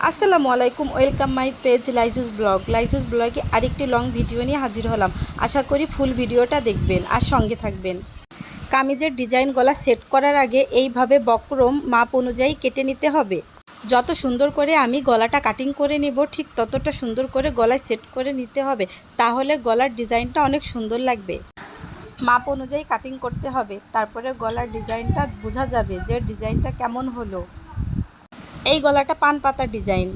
আসসালামু আলাইকুম, welcome my page লাইজুস blog. লাইজুস ব্লগে আরেকটি লং ভিডিও নিয়ে হাজির হলাম। আশা করি ফুল ভিডিওটা দেখবেন আর সঙ্গে থাকবেন। কামিজের ডিজাইন গলা সেট করার আগে এইভাবে বক্রম মাপ অনুযায়ী কেটে নিতে হবে। যত সুন্দর করে আমি গলাটা কাটিং করে নেব ঠিক ততটা সুন্দর করে গলায় সেট করে নিতে হবে, তাহলে গলার ডিজাইনটা অনেক সুন্দর লাগবে। মাপ অনুযায়ী কাটিং করতে হবে, তারপরে গলার ডিজাইনটা বোঝা যাবে যে ডিজাইনটা কেমন হলো। এই গলাটা পান পাতার ডিজাইন।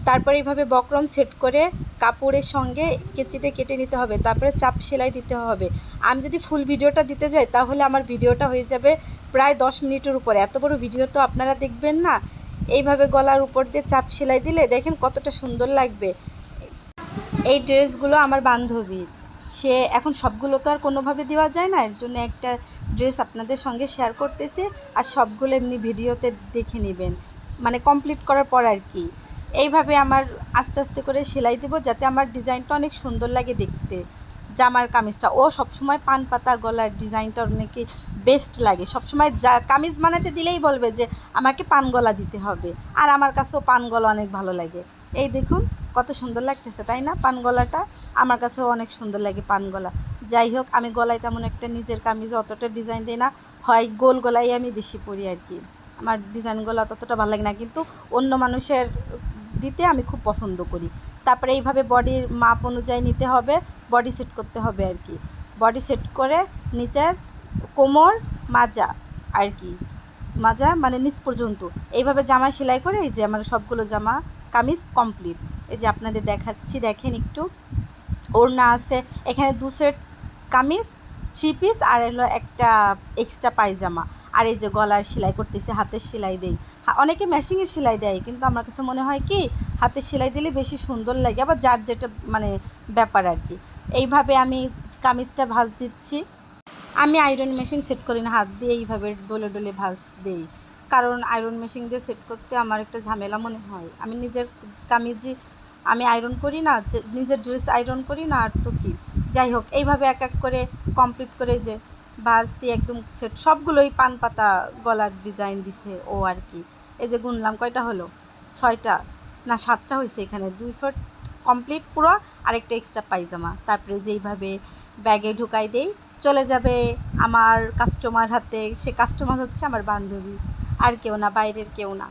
তারপরে এইভাবে বক্রম সেট করে কাপড়ের সঙ্গে কেচিতে কেটে নিতে হবে, তারপরে চাপ সেলাই দিতে হবে। আমি যদি ফুল ভিডিওটা দিতে যাই তাহলে আমার ভিডিওটা হয়ে যাবে প্রায় 10 মিনিটের উপরে। এত বড় ভিডিও তো আপনারা দেখবেন না। এইভাবে গলার উপর দিয়ে চাপ সেলাই দিলে দেখেন কতটা সুন্দর লাগবে। এই ড্রেসগুলো আমার বান্ধবীর, সে এখন সবগুলো তো আর কোনোভাবে দেওয়া যায় না, এর জন্য একটা ড্রেস আপনাদের সঙ্গে শেয়ার করতেছি। আর সবগুলো এমনি ভিডিওতে দেখে নেবেন, মানে কমপ্লিট করার পর আর কি। এইভাবে আমার আস্তে আস্তে করে সেলাই দেবো যাতে আমার ডিজাইনটা অনেক সুন্দর লাগে দেখতে। জামার কামিজটা ও সবসময় পান পাতা গলার ডিজাইনটা অনেকে বেস্ট লাগে। সবসময় যা কামিজ বানাতে দিলেই বলবে যে আমাকে পান গলা দিতে হবে, আর আমার কাছেও পান গলা অনেক ভালো লাগে। এই দেখুন কত সুন্দর লাগতেছে, তাই না? পান গলাটা আমার কাছেও অনেক সুন্দর লাগে পান গলা। যাই হোক, আমি গলায় তেমন একটা নিজের কামিজে অতটা ডিজাইন দিই না, হয় গোল গলায় আমি বেশি পরি আর কি। আমার ডিজাইন গলা ততটা ভালো লাগে না, কিন্তু অন্য মানুষের দিতে আমি খুব পছন্দ করি। তারপরে এইভাবে বডির মাপ অনুযায়ী নিতে হবে, বডি সেট করতে হবে আর কি। বডি সেট করে নিচের কোমর মাজা আর কি, মাজা মানে নিচ পর্যন্ত এইভাবে জামা সেলাই করে এই যে আমার সবগুলো জামা কামিজ কমপ্লিট। এই যে আপনাদের দেখাচ্ছি, দেখেন একটু। ওড়না আছে এখানে 2 সেট কামিজ, 3 পিস, আর হলো একটা এক্সট্রা পায়জামা। আর এই যে গলার সেলাই করতেছি, হাতের সেলাই দেই। অনেকে মেশিনের সেলাই দেয়, কিন্তু আমার কাছে মনে হয় কি হাতের সেলাই দিলে বেশি সুন্দর লাগে, আবার যার যেটা মানে ব্যাপার আর কি। এইভাবে আমি কামিজটা ভাঁজ দিচ্ছি। আমি আয়রন মেশিন সেট করি না, হাত দিয়ে এইভাবে ডলে ডলে ভাঁজ দেই। কারণ আয়রন মেশিন দিয়ে সেট করতে আমার একটা ঝামেলা মনে হয়। আমি নিজের কামিজই আমি আয়রন করি না, যে নিজের ড্রেস আয়রন করি না, আর তো কি। যাই হোক, এইভাবে এক এক করে কমপ্লিট করে যে ভাঁজ দিয়ে একদম সেট সবগুলোই পান পাতা গলার ডিজাইন দিছে ও আর কি। এই যে গুনলাম কয়টা হলো, 6টা না 7টা হয়েছে। এখানে 2 সেট কমপ্লিট পুরো, আরেকটা এক্সট্রা পায়জামা। তারপরে যেইভাবে ব্যাগে ঢুকাই দেই, চলে যাবে আমার কাস্টমার হাতে। সে কাস্টমার হচ্ছে আমার বান্ধবী, আর কেউ না, বাইরের কেউ না।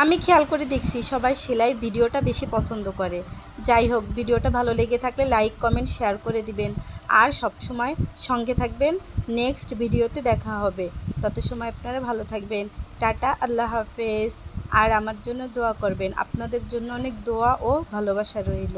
আমি খেয়াল করে দেখছি সবাই সেলাইয়ের ভিডিওটা বেশি পছন্দ করে। যাই হোক, ভিডিওটা ভালো লেগে থাকলে লাইক কমেন্ট শেয়ার করে দিবেন, আর সব সময় সঙ্গে থাকবেন। নেক্সট ভিডিওতে দেখা হবে, তত সময় আপনারা ভালো থাকবেন। টাটা, আল্লাহ হাফেজ। আর আমার জন্য দোয়া করবেন, আপনাদের জন্য অনেক দোয়া ও ভালোবাসা রইল।